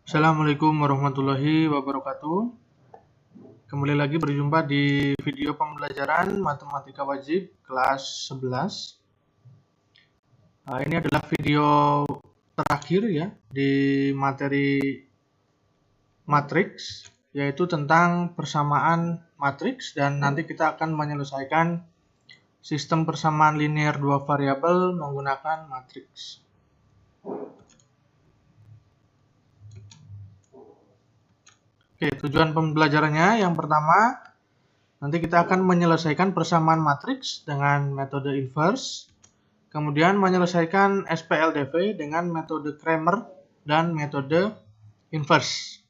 Assalamualaikum warahmatullahi wabarakatuh. Kembali lagi berjumpa di video pembelajaran matematika wajib kelas 11. Ini adalah video terakhir ya di materi matriks, yaitu tentang persamaan matriks, dan nanti kita akan menyelesaikan sistem persamaan linear dua variabel menggunakan matriks. Oke, tujuan pembelajarannya yang pertama, nanti kita akan menyelesaikan persamaan matriks dengan metode inverse, kemudian menyelesaikan SPLDV dengan metode Cramer dan metode inverse.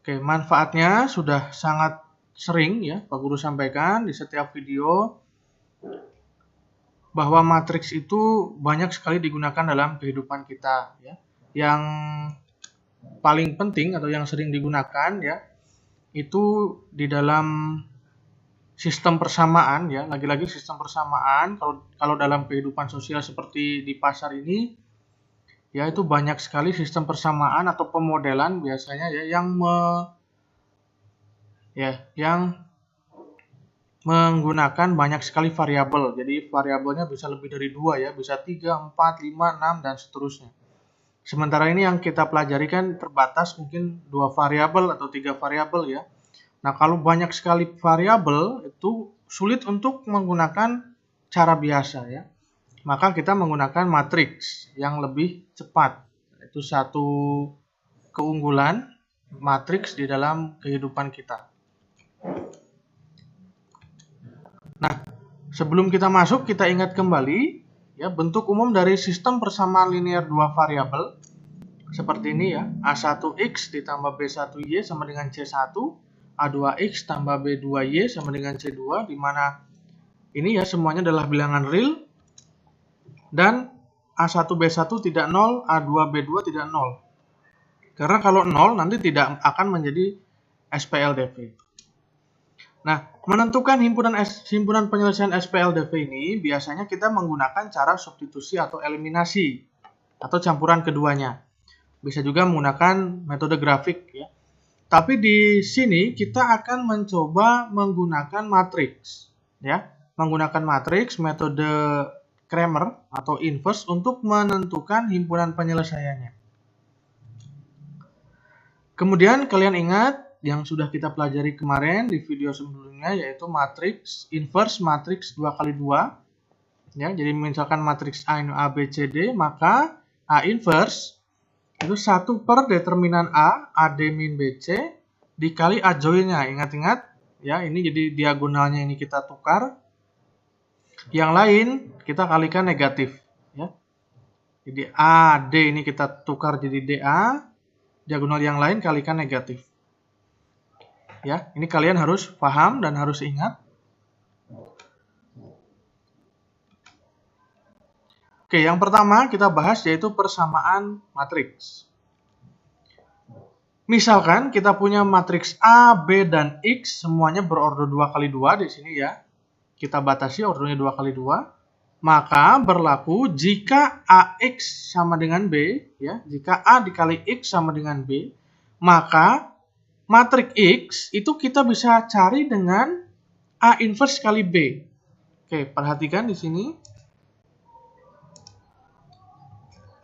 Oke, manfaatnya sudah sangat sering ya Pak Guru sampaikan di setiap video, bahwa matriks itu banyak sekali digunakan dalam kehidupan kita ya. Yang paling penting atau yang sering digunakan ya itu di dalam sistem persamaan ya, lagi-lagi sistem persamaan. Kalau dalam kehidupan sosial seperti di pasar ini ya, itu banyak sekali sistem persamaan atau pemodelan biasanya ya yang menggunakan banyak sekali variabel. Jadi variabelnya bisa lebih dari 2 ya, bisa 3, 4, 5, 6 dan seterusnya. Sementara ini yang kita pelajari kan terbatas, mungkin 2 variabel atau 3 variabel ya. Nah, kalau banyak sekali variabel itu sulit untuk menggunakan cara biasa ya. Maka kita menggunakan matriks yang lebih cepat. Itu satu keunggulan matriks di dalam kehidupan kita. Nah, sebelum kita masuk, kita ingat kembali ya, bentuk umum dari sistem persamaan linear dua variabel seperti ini ya. A1x ditambah B1y sama dengan C1, A2x tambah B2y sama dengan C2, di mana ini ya semuanya adalah bilangan real, dan A1B1 tidak 0, A2B2 tidak 0. Karena kalau 0 nanti tidak akan menjadi SPLDV. Nah, menentukan himpunan penyelesaian SPLDV ini biasanya kita menggunakan cara substitusi atau eliminasi atau campuran keduanya. Bisa juga menggunakan metode grafik ya. Tapi di sini kita akan mencoba menggunakan matriks ya. Menggunakan matriks metode Cramer atau inverse untuk menentukan himpunan penyelesaiannya. Kemudian kalian ingat yang sudah kita pelajari kemarin di video sebelumnya, yaitu matriks inverse matriks 2x2 ya. Jadi misalkan matriks A ini A, B, C, D, maka A inverse itu 1 per determinan A, AD min BC dikali A join-nya. Ingat-ingat ya, ini jadi diagonalnya ini kita tukar, yang lain kita kalikan negatif ya. Jadi AD ini kita tukar jadi DA, diagonal yang lain kalikan negatif. Ya, ini kalian harus paham dan harus ingat. Oke, yang pertama kita bahas yaitu persamaan matriks. Misalkan kita punya matriks A, B, dan X semuanya berorder 2x2 di sini ya. Kita batasi ordernya 2x2. Maka berlaku jika AX sama dengan B ya, jika A dikali X sama dengan B, maka matriks X itu kita bisa cari dengan A inverse kali B. Oke, perhatikan di sini.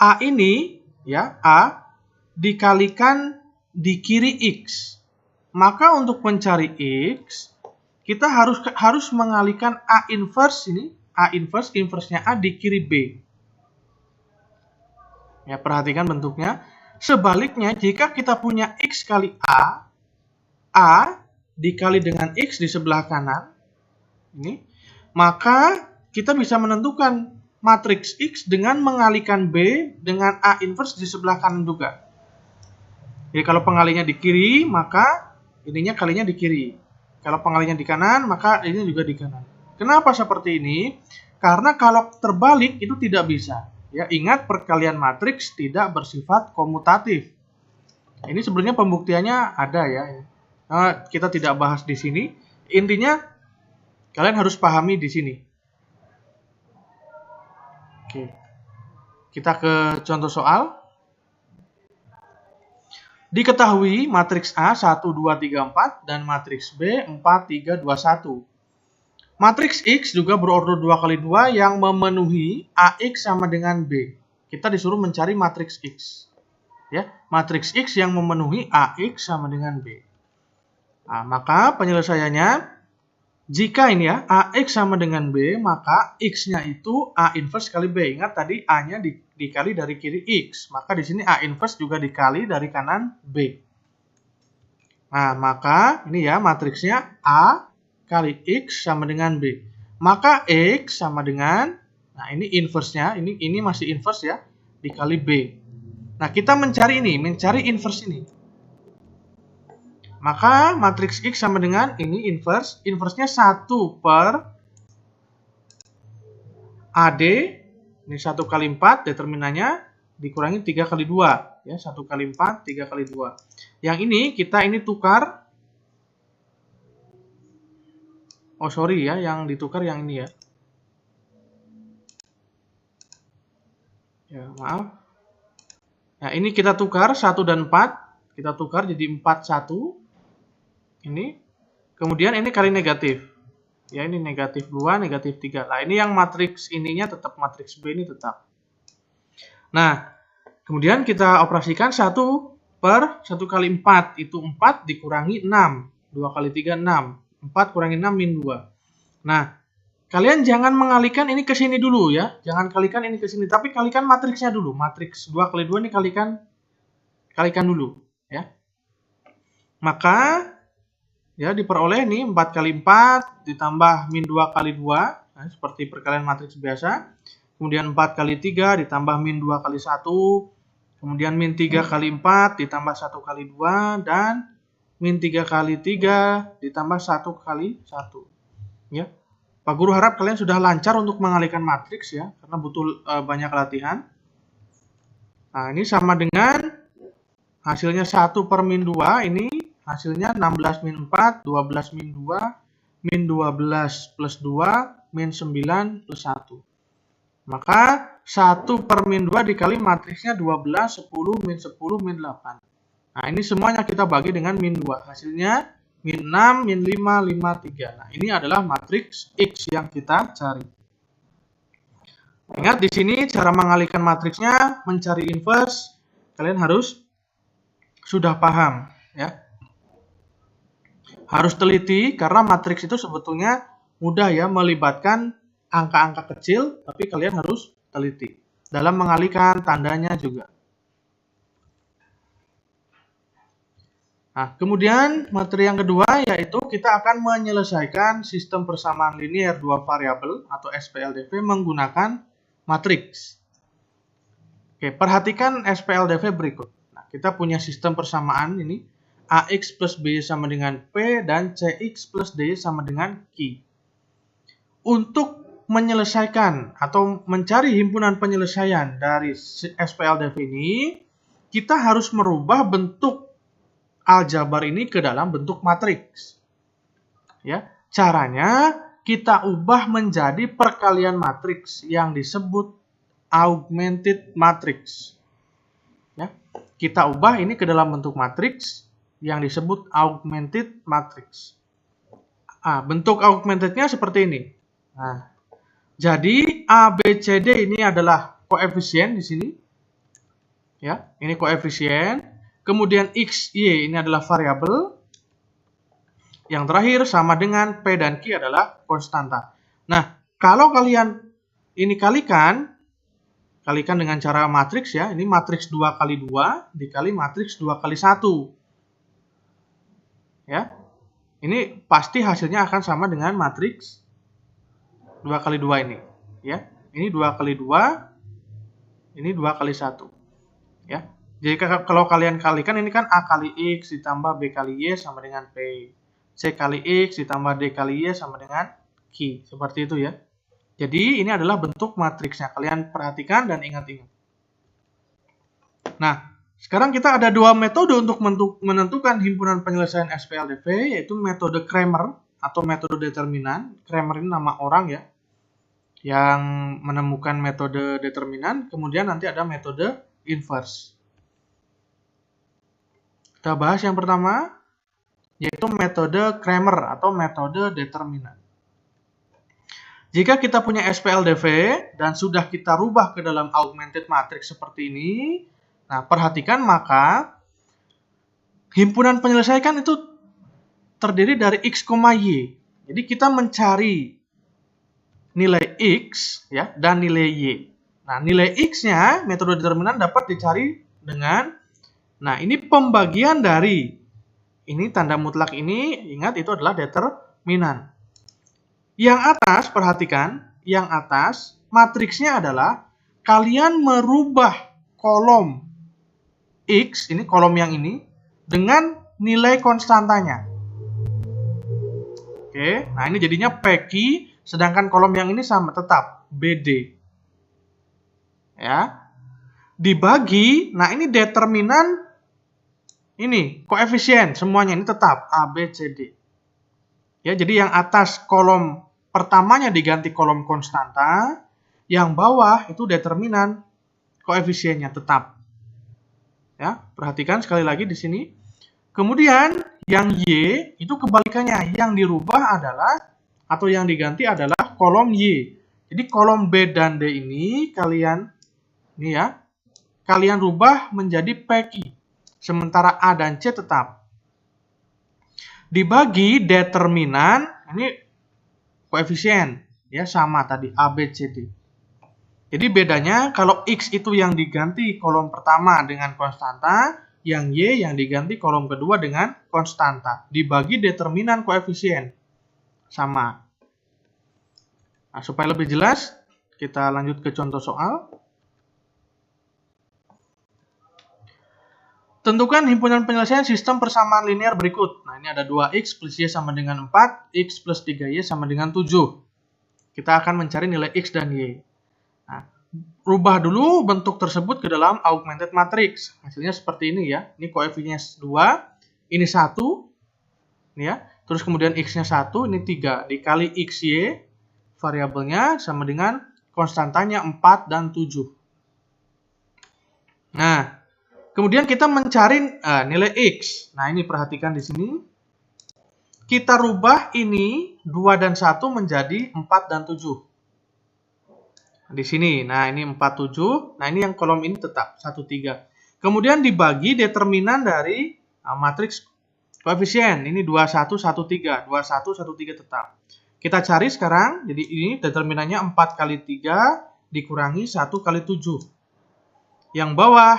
A ini ya, A dikalikan di kiri X. Maka untuk mencari X, kita harus mengalihkan A inverse ini, A inverse-nya A di kiri B. Ya, perhatikan bentuknya. Sebaliknya, jika kita punya X kali A dikali dengan X di sebelah kanan, ini, maka kita bisa menentukan matriks X dengan mengalihkan B dengan A inverse di sebelah kanan juga. Jadi kalau pengalihnya di kiri, maka ininya kalinya di kiri. Kalau pengalihnya di kanan, maka ini juga di kanan. Kenapa seperti ini? Karena kalau terbalik itu tidak bisa. Ya, ingat perkalian matriks tidak bersifat komutatif. Ini sebenarnya pembuktiannya ada ya. Kita tidak bahas di sini. Intinya kalian harus pahami di sini. Oke. Kita ke contoh soal. Diketahui matriks A 1, 2, 3, 4 dan matriks B 4, 3, 2, 1. Matriks X juga berorder 2 kali 2 yang memenuhi AX sama dengan B. Kita disuruh mencari matriks X. Ya, matriks X yang memenuhi AX sama dengan B. Nah, maka penyelesaiannya, jika ini ya, AX sama dengan B, maka X-nya itu A inverse kali B. Ingat tadi A-nya dikali dari kiri X. Maka di sini A inverse juga dikali dari kanan B. Nah, maka ini ya matriksnya A kali X sama dengan B. Maka X sama dengan, nah ini inverse-nya, ini masih inverse ya, dikali B. Nah, kita mencari inverse ini. Maka matriks X sama dengan ini inverse. Inverse-nya 1 per AD. Ini 1 kali 4 determinannya dikurangi 3 kali 2. Ya, 1 kali 4, 3 kali 2. Yang ini kita tukar. Oh sorry ya, yang ditukar yang ini ya. Ya, maaf. Nah, ini kita tukar 1 dan 4. Kita tukar jadi 4, 1. Ini, kemudian ini kali negatif. Ya, ini negatif 2, negatif 3. Nah, ini yang matriks ininya tetap matriks B ini tetap. Nah, kemudian kita operasikan 1 per 1 kali 4. Itu 4 dikurangi 6. 2 kali 3, 6. 4 kurangi 6, min 2. Nah, kalian jangan mengalihkan ini ke sini dulu ya. Jangan kalikan ini ke sini. Tapi kalikan matriksnya dulu. Matriks 2 kali 2 ini kalikan dulu. Ya. Maka ya diperoleh nih 4 kali 4 ditambah min 2 kali 2. Nah, seperti perkalian matriks biasa. Kemudian 4 kali 3 ditambah min 2 kali 1. Kemudian min 3 kali 4 ditambah 1 kali 2. Dan min 3 kali 3 ditambah 1 kali 1. Ya. Pak Guru harap kalian sudah lancar untuk mengalihkan matriks ya. Karena butuh banyak latihan. Nah, ini sama dengan hasilnya 1 per min 2. Ini hasilnya 16 min 4, 12 min 2, min 12 plus 2, min 9 plus 1. Maka 1 per min 2 dikali matriksnya 12, 10, min 10, min 8. Nah, ini semuanya kita bagi dengan min 2. Hasilnya min 6, min 5, 5, 3. Nah, ini adalah matriks X yang kita cari. Ingat di sini cara mengalihkan matriksnya, mencari inverse, kalian harus sudah paham ya. Harus teliti karena matriks itu sebetulnya mudah ya, melibatkan angka-angka kecil, tapi kalian harus teliti dalam mengalihkan tandanya juga. Nah, kemudian materi yang kedua yaitu kita akan menyelesaikan sistem persamaan linear dua variabel atau SPLDV menggunakan matriks. Oke, perhatikan SPLDV berikut. Nah, kita punya sistem persamaan ini. AX plus B sama dengan P dan CX plus D sama dengan Q. Untuk menyelesaikan atau mencari himpunan penyelesaian dari SPLDV ini, kita harus merubah bentuk aljabar ini ke dalam bentuk matriks. Ya, caranya kita ubah menjadi perkalian matriks yang disebut augmented matrix. Ya, kita ubah ini ke dalam bentuk matriks yang disebut augmented matrix. Bentuk augmentednya seperti ini. Nah, jadi A, B, C, D ini adalah koefisien di sini. Ya, ini koefisien. Kemudian X, Y ini adalah variabel. Yang terakhir sama dengan P dan Q adalah konstanta. Nah, kalau kalian ini kalikan dengan cara matriks ya. Ini matriks 2 kali 2 dikali matriks 2 kali 1. Ya, ini pasti hasilnya akan sama dengan matriks 2 kali 2 ini. Ya, ini 2 kali 2, ini 2 kali 1. Ya, jadi kalau kalian kalikan ini kan A kali X ditambah B kali Y sama dengan P. C kali X ditambah D kali Y sama dengan Q. Seperti itu ya. Jadi ini adalah bentuk matriksnya. Kalian perhatikan dan ingat-ingat. Nah, sekarang kita ada dua metode untuk menentukan himpunan penyelesaian SPLDV, yaitu metode Cramer atau metode determinan. Cramer ini nama orang ya. yang menemukan metode determinan, kemudian nanti ada metode inverse. Kita bahas yang pertama, yaitu metode Cramer atau metode determinan. Jika kita punya SPLDV dan sudah kita rubah ke dalam augmented matrix seperti ini, nah perhatikan maka himpunan penyelesaian itu terdiri dari X, Y. Jadi kita mencari nilai X ya dan nilai Y. Nah, nilai X-nya metode determinan dapat dicari dengan, nah ini pembagian dari, ini tanda mutlak ini, ingat itu adalah determinan. Yang atas, perhatikan, yang atas matriksnya adalah kalian merubah kolom X, ini kolom yang ini, dengan nilai konstantanya. Oke, nah ini jadinya PQ, sedangkan kolom yang ini sama tetap BD. Ya. Dibagi, nah ini determinan, ini koefisien semuanya ini tetap A, B, C, D. Ya, jadi yang atas kolom pertamanya diganti kolom konstanta, yang bawah itu determinan koefisiennya tetap. Ya, perhatikan sekali lagi di sini. Kemudian yang Y itu kebalikannya, yang dirubah adalah atau yang diganti adalah kolom Y. Jadi kolom B dan D ini kalian ini ya, kalian rubah menjadi PQ. Sementara A dan C tetap. Dibagi determinan, ini koefisien ya sama tadi A, B, C, D. Jadi bedanya kalau X itu yang diganti kolom pertama dengan konstanta, yang Y yang diganti kolom kedua dengan konstanta. Dibagi determinan koefisien sama. Nah, supaya lebih jelas, kita lanjut ke contoh soal. Tentukan himpunan penyelesaian sistem persamaan linear berikut. Nah, ini ada 2x plus y sama dengan 4, x plus 3y sama dengan 7. Kita akan mencari nilai x dan y. Nah, rubah dulu bentuk tersebut ke dalam augmented matrix. Hasilnya seperti ini ya. Ini koefisiennya 2, ini 1. Ini ya. Terus kemudian x-nya 1, ini 3. Dikali xy, variabelnya sama dengan konstantanya 4 dan 7. Nah, kemudian kita mencari nilai X. Nah, ini perhatikan di sini. Kita rubah ini 2 dan 1 menjadi 4 dan 7. Di sini. Nah, ini 4, 7. Nah, ini yang kolom ini tetap 1, 3. Kemudian dibagi determinan dari matriks koefisien. Ini 2, 1, 1, 3. 2, 1, 1, 3 tetap. Kita cari sekarang. Jadi ini determinannya 4 kali 3 dikurangi 1 kali 7. Yang bawah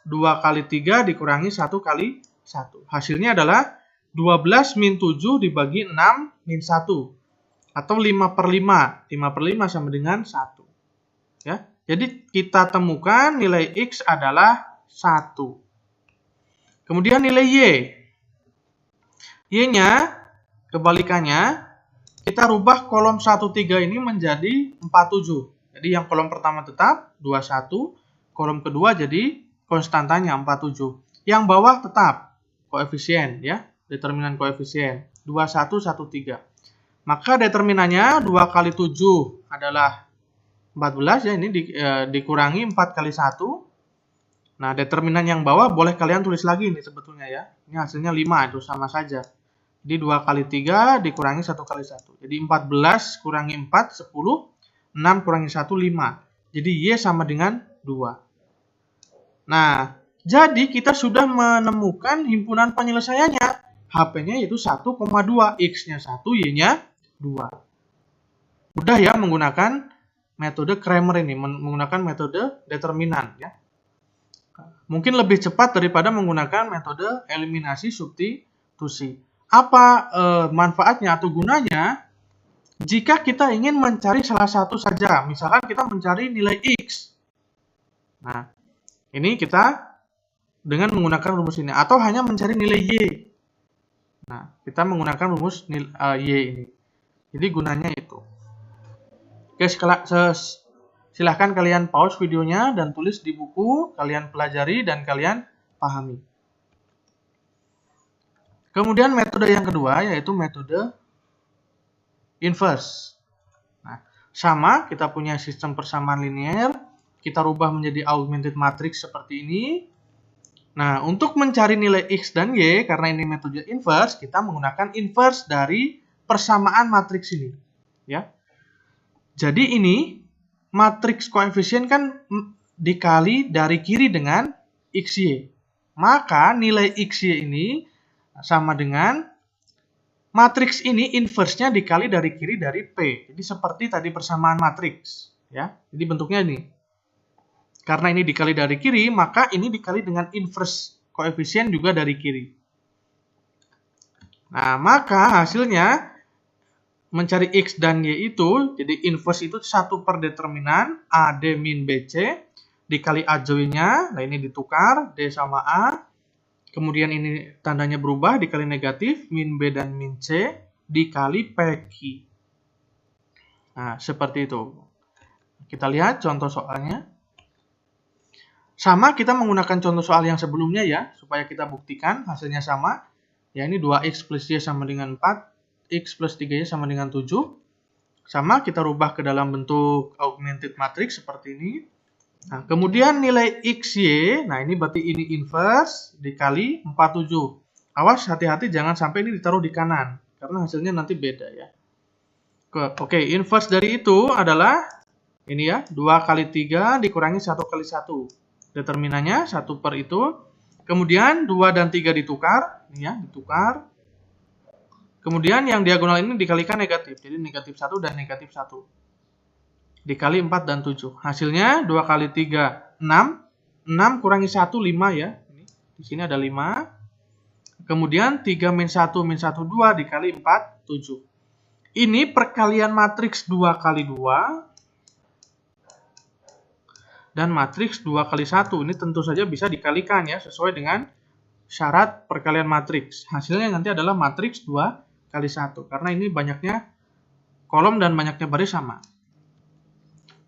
2 kali 3 dikurangi 1 kali 1. Hasilnya adalah 12 min 7 dibagi 6 min 1. Atau 5 per 5. 5 per 5 sama dengan 1. Ya. Jadi kita temukan nilai X adalah 1. Kemudian nilai Y. Y-nya kebalikannya. Kita rubah kolom 1, 3 ini menjadi 4, 7. Jadi yang kolom pertama tetap 2, 1. Kolom kedua jadi konstantanya 47. Yang bawah tetap koefisien ya, determinan koefisien 2, 1, 1, 3. Maka determinannya 2 kali 7 adalah 14 ya, ini dikurangi 4 kali 1. Nah, determinan yang bawah boleh kalian tulis lagi ini sebetulnya ya. Ini hasilnya 5 itu sama saja. Jadi 2 kali 3 dikurangi 1 kali 1. Jadi 14 kurangi 4 10, 6 kurangi 1 5. Jadi Y sama dengan 2. Nah, jadi kita sudah menemukan himpunan penyelesaiannya. HP-nya yaitu 1,2. X-nya 1, Y-nya 2. Mudah ya menggunakan metode Cramer ini, menggunakan metode determinan. Ya. Mungkin lebih cepat daripada menggunakan metode eliminasi substitusi. Apa manfaatnya atau gunanya? Jika kita ingin mencari salah satu saja, misalkan kita mencari nilai X. Nah, ini kita dengan menggunakan rumus ini. Atau hanya mencari nilai Y. Nah, kita menggunakan rumus Y ini. Jadi gunanya itu. Oke, silahkan kalian pause videonya dan tulis di buku. Kalian pelajari dan kalian pahami. Kemudian metode yang kedua yaitu metode inverse. Nah, Sama, kita punya sistem persamaan linear. Kita rubah menjadi augmented matrix seperti ini. Nah, untuk mencari nilai X dan Y, karena ini metode inverse, kita menggunakan inverse dari persamaan matriks ini. Ya. Jadi ini, matriks koefisien kan dikali dari kiri dengan XY. Maka nilai XY ini sama dengan matriks ini inverse-nya dikali dari kiri dari P. Jadi seperti tadi persamaan matriks. Ya. Jadi bentuknya ini. Karena ini dikali dari kiri, maka ini dikali dengan inverse koefisien juga dari kiri. Nah, maka hasilnya mencari X dan Y itu, jadi inverse itu 1 per determinan AD min BC dikali AJ-nya, nah ini ditukar, D sama A, kemudian ini tandanya berubah dikali negatif, min B dan min C dikali PQ. Nah, seperti itu. Kita lihat contoh soalnya. Sama, kita menggunakan contoh soal yang sebelumnya ya, supaya kita buktikan hasilnya sama. Ya, ini 2X plus Y sama dengan 4. X plus 3Y sama dengan 7. Sama, kita rubah ke dalam bentuk augmented matrix seperti ini. Nah, kemudian nilai XY, nah ini berarti ini inverse dikali 47. Awas, hati-hati jangan sampai ini ditaruh di kanan, karena hasilnya nanti beda ya. Oke, inverse dari itu adalah ini ya, 2 kali 3 dikurangi 1 kali 1. Determinannya 1 per itu. Kemudian 2 dan 3 ditukar, ini ya, ditukar. Kemudian yang diagonal ini dikalikan negatif. Jadi negatif 1 dan negatif 1. Dikali 4 dan 7. Hasilnya 2 kali 3, 6. 6 kurangi 1, 5 ya. Di sini ada 5. Kemudian 3 min 1 min 1, 2 dikali 4, 7. Ini perkalian matriks 2 kali 2. Dan matriks 2 kali 1. Ini tentu saja bisa dikalikan ya. Sesuai dengan syarat perkalian matriks. Hasilnya nanti adalah matriks 2 kali 1. Karena ini banyaknya kolom dan banyaknya baris sama.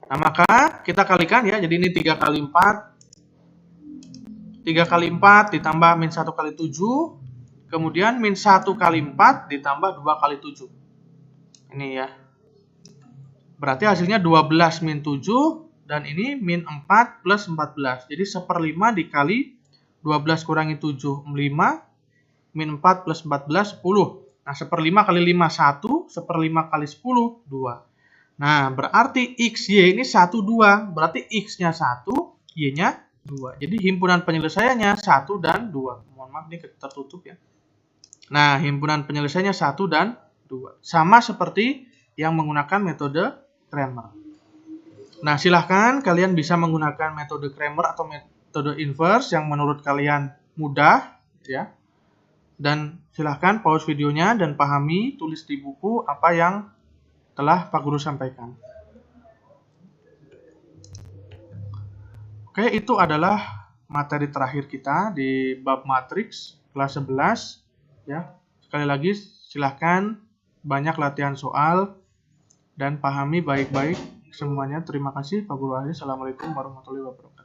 Nah, maka kita kalikan ya. Jadi ini 3 kali 4. 3 kali 4 ditambah min 1 kali 7. Kemudian min 1 kali 4 ditambah 2 kali 7. Ini ya. Berarti hasilnya 12 min 7. Dan ini min 4 plus 14. Jadi 1/5 dikali 12 kurangi 7, 5. Min 4 plus 14, 10. Nah, 1/5 kali 5, 1. 1/5 kali 10, 2. Nah, berarti XY ini 1, 2. Berarti X-nya 1, Y-nya 2. Jadi himpunan penyelesaiannya 1 dan 2. Mohon maaf, ini tertutup ya. Nah, himpunan penyelesaiannya 1 dan 2. Sama seperti yang menggunakan metode Cramer. Nah, silahkan kalian bisa menggunakan metode Cramer atau metode inverse yang menurut kalian mudah ya. Dan silahkan pause videonya dan pahami, tulis di buku apa yang telah Pak Guru sampaikan. Oke, itu adalah materi terakhir kita di bab matriks kelas 11 ya. Sekali lagi silahkan banyak latihan soal dan pahami baik-baik semuanya. Terima kasih Pak Guru. Assalamualaikum warahmatullahi wabarakatuh.